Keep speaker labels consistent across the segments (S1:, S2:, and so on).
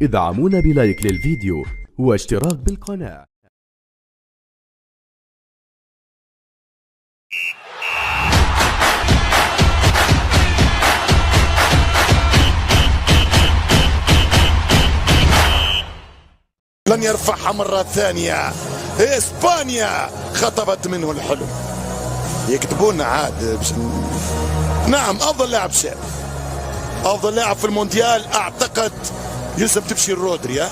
S1: ادعمونا بلايك للفيديو واشتراك بالقناة.
S2: لن يرفعها مرة ثانية. إسبانيا خطبت منه الحلم. يكتبون عاد نعم أفضل لاعب شاب، أفضل لاعب في المونديال. أعتقد يلزم تمشي الرودري.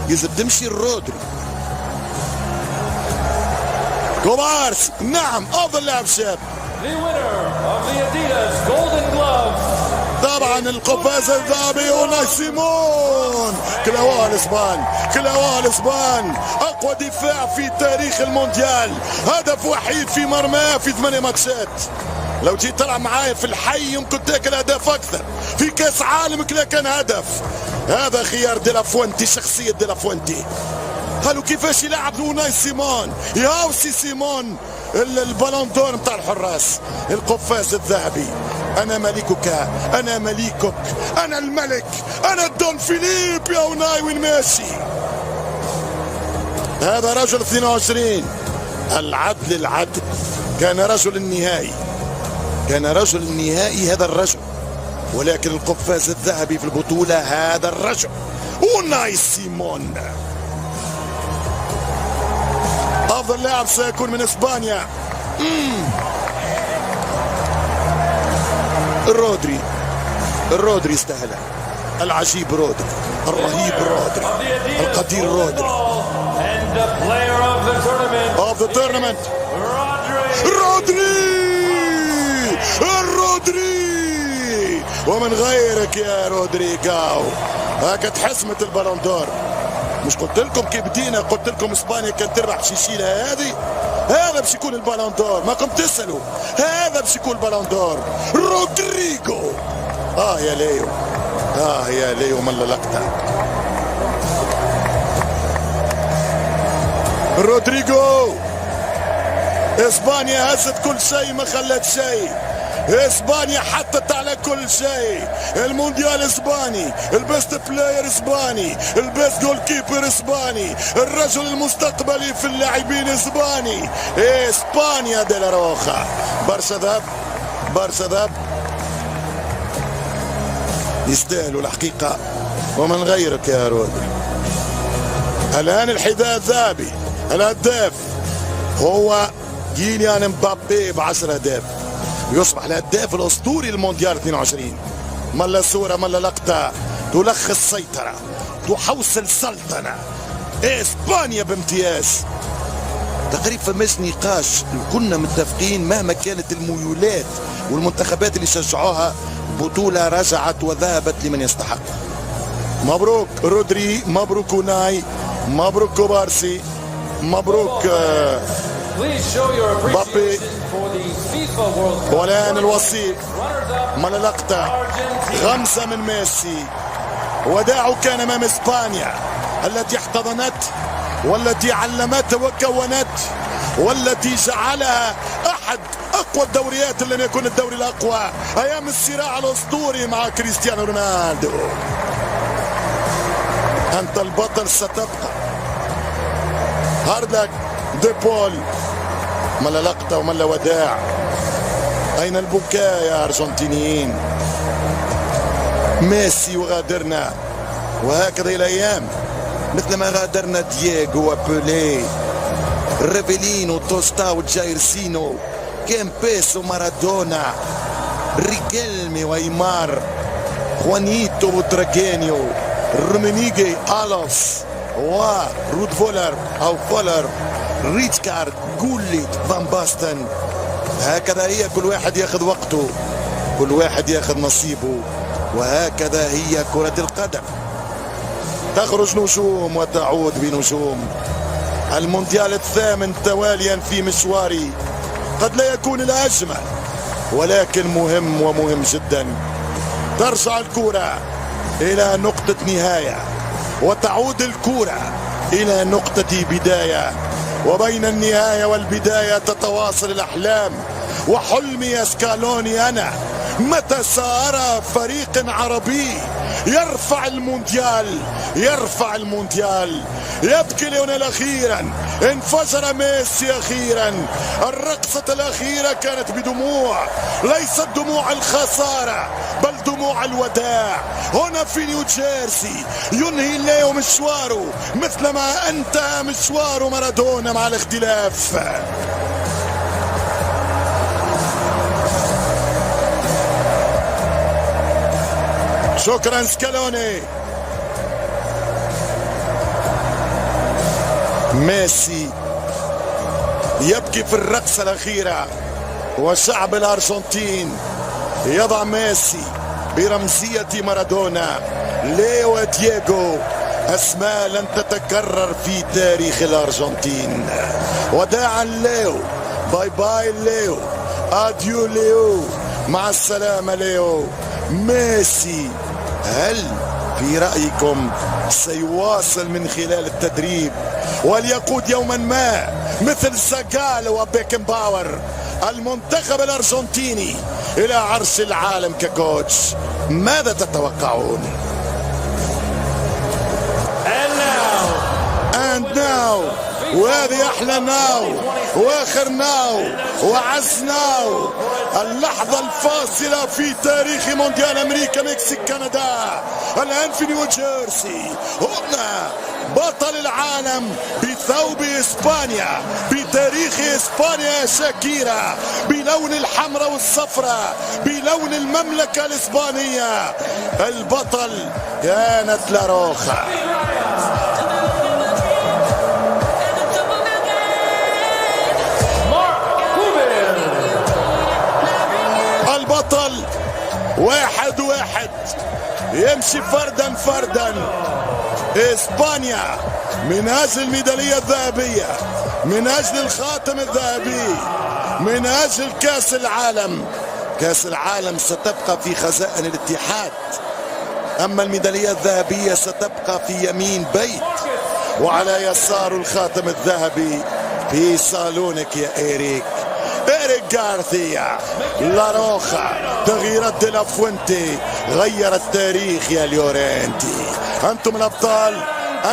S2: يلزم تمشي الرودري. كوبارسي نعم أفضل لاعب شاب. طبعا القفاز الذهبي أوناي سيمون. كلاوها الاسبان، كلاوها الاسبان. اقوى دفاع في تاريخ المونديال، هدف وحيد في مرماه في 8 ماتشات. لو جيت تلعب معايا في الحي يمكن تاكل اهداف اكثر. في كاس عالم كلا كان هدف. هذا خيار ديلافوينتي، شخصية ديلافوينتي. قالوا كيفاش يلعب أوناي سيمون. ياوسي سيمون البالون دور نتاع الحراس، القفاز الذهبي. أنا ملكك، أنا مليكك، أنا الملك، أنا الدون فيليب. يا أوناي وين ماشي؟ هذا رجل 22. العدل العدل. كان رجل النهائي، كان رجل النهائي هذا الرجل، ولكن القفاز الذهبي في البطولة هذا الرجل أوناي سيمون. أفضل لاعب سيكون من إسبانيا. الرودري استاهل. العجيب رودري، الرهيب رودري، القدير رودري. of the tournament الرودري. ومن غيرك يا رودريغاو. هكا تحسمت البالون دور. مش قلت لكم كي بدينا، قلت لكم اسبانيا كانت تربح باش يشيلها هذه. هذا باش يكون البالون دور، ماكم تسالوا. هذا باش يكون البالون دور. رودريغو. يا ليو، يا ليو من لقطة. رودريغو. اسبانيا هزت كل شيء ما خلت شيء. اسبانيا حطت على كل شيء. المونديال اسباني، البيست بلاير اسباني، البيست جول كيبر اسباني، الرجل المستقبلي في اللاعبين اسباني. اسبانيا دي لا روخا. برشا ذهب، برشا ذهب. يستاهلوا الحقيقة. ومن غيرك يا رودري. الآن الحذاء الذهبي. الهداف هو كيليان مبابي ب10 أهداف، يصبح الهداف الاسطوري للمونديال 22. ملا صورة ملا لقطة تلخص سيطرة، تحوصل سلطنة. اسبانيا بامتياز. تقريبا فماش نقاش، كنا متفقين مهما كانت الميولات والمنتخبات اللي شجعوها، بطولة رجعت وذهبت لمن يستحق. مبروك رودري، مبروك أوناي، مبروك كوبارسي، مبروك مبابي. والآن الوصيف من لقطة 5 من ميسي. وداعه كان أمام إسبانيا التي احتضنت، والتي علمت وكونت، والتي جعلها أحد أقوى الدوريات، اللي لم يكن الدوري الأقوى أيام الصراع الأسطوري مع كريستيانو رونالدو. أنت البطل ستبقى. هاردلك دي بول. ملا لقطة وملا وداع. أين البكاء يا أرجنتينيين؟ ميسي وغادرنا، وهكذا الأيام مثل ما غادرنا دييغو وبولي، ريفيلينو، توستا وجايرسينو، كيمبيس ومارادونا، ريكيلمي وايمار، خوانيتو وتراجينيو، رومينيجي، ألوس ورود فولر أو فولر، ريتشارد، جوليت، فان باستن. هكذا هي، كل واحد ياخذ وقته، كل واحد ياخذ نصيبه، وهكذا هي كرة القدم. تخرج نجوم وتعود بنجوم. المونديال الثامن تواليا في مشواري، قد لا يكون الأجمل ولكن مهم ومهم جدا. ترجع الكرة إلى نقطة نهاية، وتعود الكرة إلى نقطة بداية، وبين النهاية والبداية تتواصل الأحلام. وحلمي يا سكالوني أنا متى سأرى فريق عربي يرفع المونديال، يرفع المونديال. يبكي ليونيل أخيرا، انفجر ميسي أخيرا. الرقصة الأخيرة كانت بدموع، ليست دموع الخسارة بل دموع الوداع. هنا في نيوجيرسي ينهي ليو مشواره مثلما انتهى مشوار مارادونا مع الاختلاف. شكرا سكالوني. ميسي يبكي في الرقصة الأخيرة، وشعب الأرجنتين يضع ميسي برمزية مارادونا. ليو ودييغو أسماء لن تتكرر في تاريخ الأرجنتين. وداعا ليو، باي باي ليو، أديو ليو، مع السلامة ليو. ميسي هل في رأيكم سيواصل من خلال التدريب وليقود يوما ما مثل زاغالو وبيكن باور المنتخب الأرجنتيني إلى عرش العالم ككوتش؟ ماذا تتوقعون؟ And now وهذه أحلى ناو وآخر ناو وعز ناو. اللحظة الفاصلة في تاريخ مونديال أمريكا مكسيك كندا الآن في نيوجيرسي. هنا بطل العالم بثوب إسبانيا، بتاريخ إسبانيا شاكيرا، بلون الحمراء والصفراء، بلون المملكة الإسبانية. البطل كانت لاروخا. البطل واحد واحد يمشي فردا فردا. إسبانيا من أجل الميدالية الذهبية، من أجل الخاتم الذهبي، من أجل كأس العالم. كأس العالم ستبقى في خزائن الاتحاد، أما الميدالية الذهبية ستبقى في يمين بيت، وعلى يسار الخاتم الذهبي في صالونك يا إيريك غارثيا. لاروخا تغييرات دي لا فوينتي غير التاريخ يا ليورنتي. أنتم الأبطال،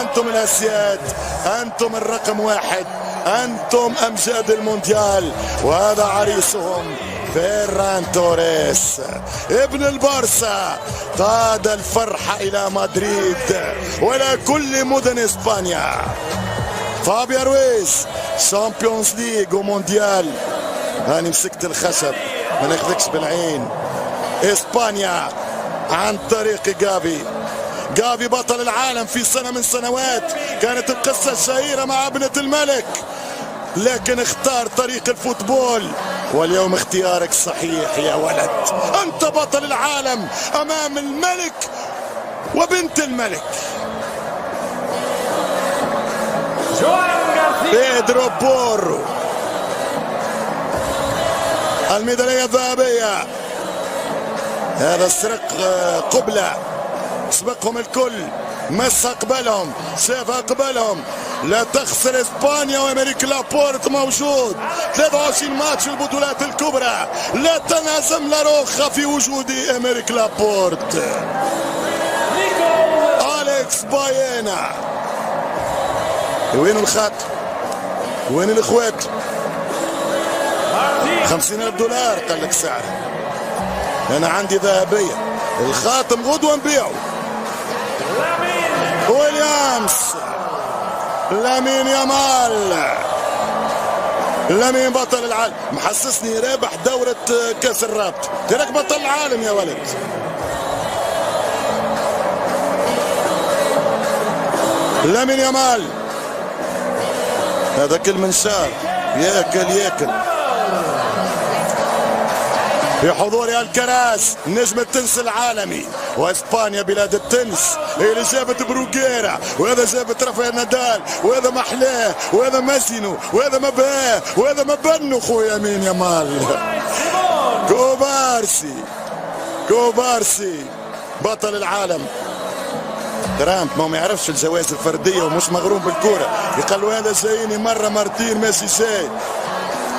S2: أنتم الأسياد، أنتم الرقم واحد، أنتم أمجاد المونديال. وهذا عريسهم فيران توريس ابن البارسا قاد الفرحة إلى مدريد وإلى كل مدن إسبانيا. فابيا رويز شامبيونز ليج ومونديال. أنا مسكت الخشب ما ناخذكش بالعين. إسبانيا عن طريق جافي بطل العالم في سنة من سنوات. كانت القصة الشهيرة مع ابنة الملك، لكن اختار طريق الفوتبول، واليوم اختيارك صحيح يا ولد. أنت بطل العالم أمام الملك وبنت الملك. بيدرو بورو الميدالية الذهبية. هذا السرق قبلة، سبقهم الكل، مس أقبلهم، شاف أقبلهم. لا تخسر إسبانيا وأمريك لابورت موجود. 23 ماتش في البطولات الكبرى، لا تنهزم لاروخا في وجود أمريك لابورت. أليكس باينا. وين الخط؟ وين الإخوات؟ 50,000 دولار قال لك سعر. أنا عندي ذهبية، الخاتم غدوة نبيعه. ويليامز، لامين يامال، لامين بطل العالم. محسسني رابح دورة كأس الرابط. تراك بطل العالم يا ولد. لامين يامال هذا كل منشار ياكل في حضور الكراس نجم التنس العالمي. واسبانيا بلاد التنس هي اللي جابت بروغيرا، وهذا جابت رافائيل نادال، وهذا محلاه، وهذا ماسينو، وهذا مباه، وهذا مبنو خويا مين يامال. كوبارسي بطل العالم. ترامب ما يعرفش الجوائز الفرديه ومش مغروم بالكوره، يقال له هذا جايني مره مرتين ماشي شيء.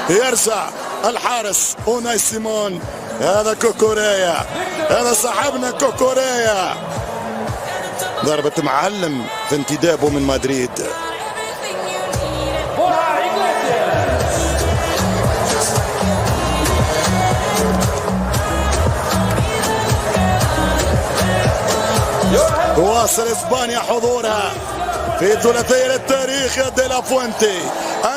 S2: يرجع الحارس اوناي سيمون. هذا كوكوريا، هذا صاحبنا كوكوريا. ضربة معلم في انتدابه من مدريد. تواصل اسبانيا حضورها في ثلاثية التاريخ يا دي لا فوينتي.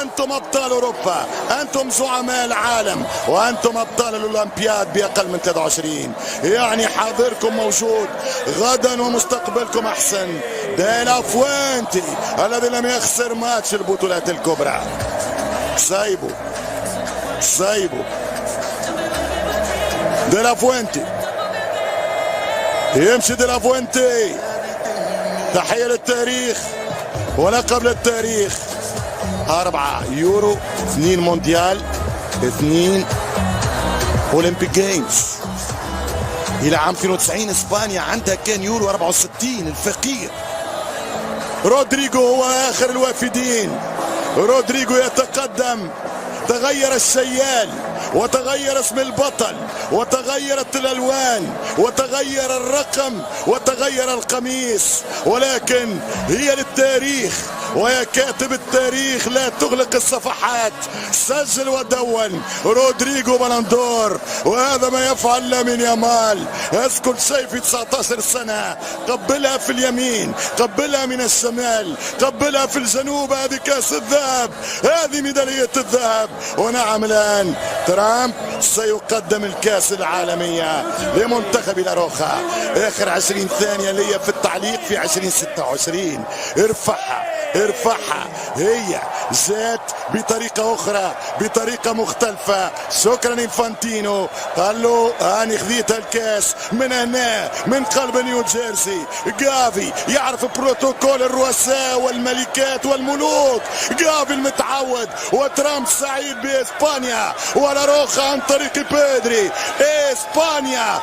S2: انتم ابطال اوروبا، انتم زعماء العالم، وانتم ابطال الاولمبياد باقل من 23. يعني حاضركم موجود غدا ومستقبلكم احسن. دي لا فوينتي الذي لم يخسر ماتش البطولات الكبرى. سايبو دي لا فوينتي، يمشي دي لا فوينتي. تحية للتاريخ ولقب للتاريخ. 4 يورو، 2 مونديال، 2 اولمبيك جيمز. الى عام 92 اسبانيا عندها كان يورو 64 الفقير. رودريجو هو اخر الوافدين. رودريجو يتقدم. تغير السيال وتغير اسم البطل وتغيرت الالوان وتغير الرقم وتغير القميص، ولكن هي للتاريخ ويا كاتب التاريخ لا تغلق الصفحات. سجل ودون رودريجو بلندور، وهذا ما يفعل لامين يامال. يذكر شيء في 19 سنة، قبلها في اليمين، قبلها من الشمال، قبلها في الجنوب. هذه كاس الذهب، هذه ميدالية الذهب. ونعم الآن ترامب سيقدم الكاس العالمية لمنتخب لاروخا. آخر 20 ثانية ليا في التعليق في 2026. ارفعها هي جات بطريقة أخرى، بطريقة مختلفة. شكرا إنفانتينو، قال له أنا خذيت الكاس من هنا من قلب نيو جيرسي. جافي يعرف بروتوكول الرؤساء والملكات والملوك. جافي المتعود. وترامب سعيد بإسبانيا ولاروخا عن طريق بيدري. إسبانيا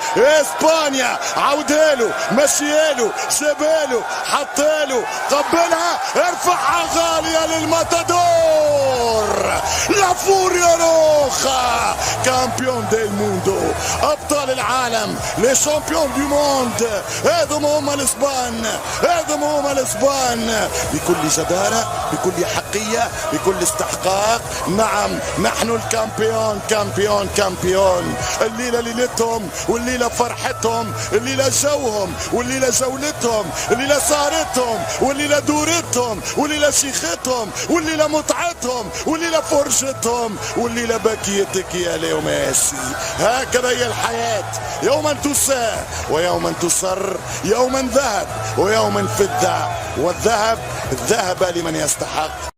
S2: عودها له، مشيها له، جابها له، حطها له، قبلها، ارفعها غالية للماتادور. لا فوريا روخا، كامبيون ديل موندو، ابطال العالم، لي شامبيون دو موند. هذم هم الاسبان، بكل جدارة، بكل حقية، بكل استحقاق. نعم نحن الكامبيون. الليلة ليلتهم، والليلة فرحتهم، الليلة جوهم، والليلة جولتهم، الليلة سهرتهم، والليلة دورتهم، والليلة شيختهم، والليلة متعتهم، والليلة فرجتهم، والليلة بكيتك يا ليو ميسي. هكذا هي الحياة، يوما تساء ويوما تصر، يوما ذهب ويوما فضة، والذهب ذهب لمن يستحق.